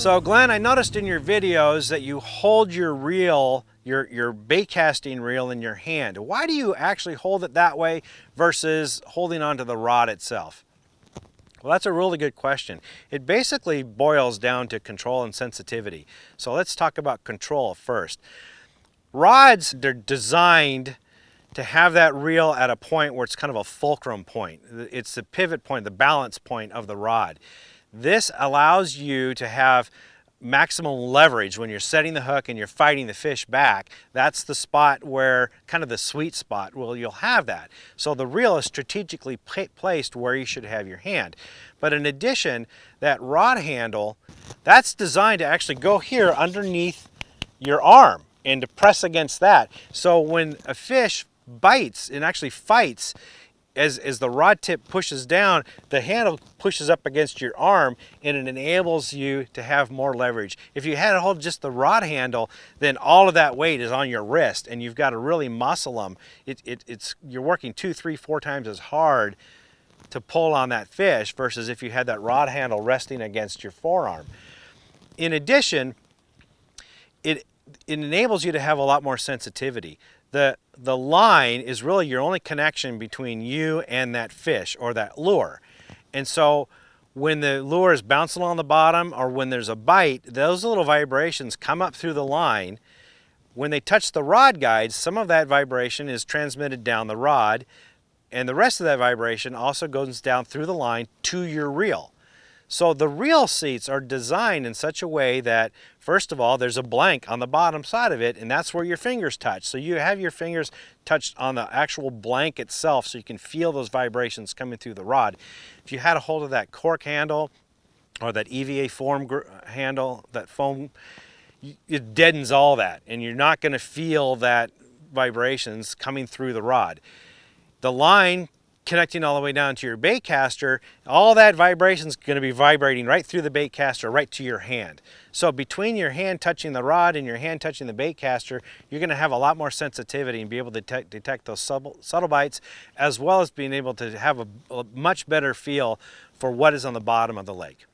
So Glenn, I noticed in your videos that you hold your reel, your bait casting reel in your hand. Why do you actually hold it that way versus holding onto the rod itself? Well, that's a really good question. It basically boils down to control and sensitivity. So let's talk about control first. Rods, they're designed to have that reel at a point where it's kind of a fulcrum point. It's the pivot point, the balance point of the rod. This allows you to have maximum leverage when you're setting the hook and you're fighting the fish back. That's the spot where, kind of the sweet spot, where you'll have that. So the reel is strategically placed where you should have your hand. But in addition, that rod handle, that's designed to actually go here underneath your arm and to press against that. So when a fish bites and actually fights, as the rod tip pushes down, the handle pushes up against your arm and it enables you to have more leverage. If you had to hold just the rod handle, then all of that weight is on your wrist and you've got to really muscle them. You're working 2, 3, 4 times as hard to pull on that fish versus if you had that rod handle resting against your forearm. In addition, it enables you to have a lot more sensitivity. The line is really your only connection between you and that fish or that lure. And so when the lure is bouncing along the bottom or when there's a bite, those little vibrations come up through the line. When they touch the rod guides, some of that vibration is transmitted down the rod, and the rest of that vibration also goes down through the line to your reel. So the reel seats are designed in such a way that, first of all, there's a blank on the bottom side of it, and that's where your fingers touch. So you have your fingers touched on the actual blank itself so you can feel those vibrations coming through the rod. If you had a hold of that cork handle or that EVA foam handle, that foam, it deadens all that, and you're not going to feel that vibrations coming through the rod. The line connecting all the way down to your bait caster, all that vibration is going to be vibrating right through the bait caster, right to your hand. So between your hand touching the rod and your hand touching the bait caster, you're going to have a lot more sensitivity and be able to detect those subtle bites, as well as being able to have a much better feel for what is on the bottom of the lake.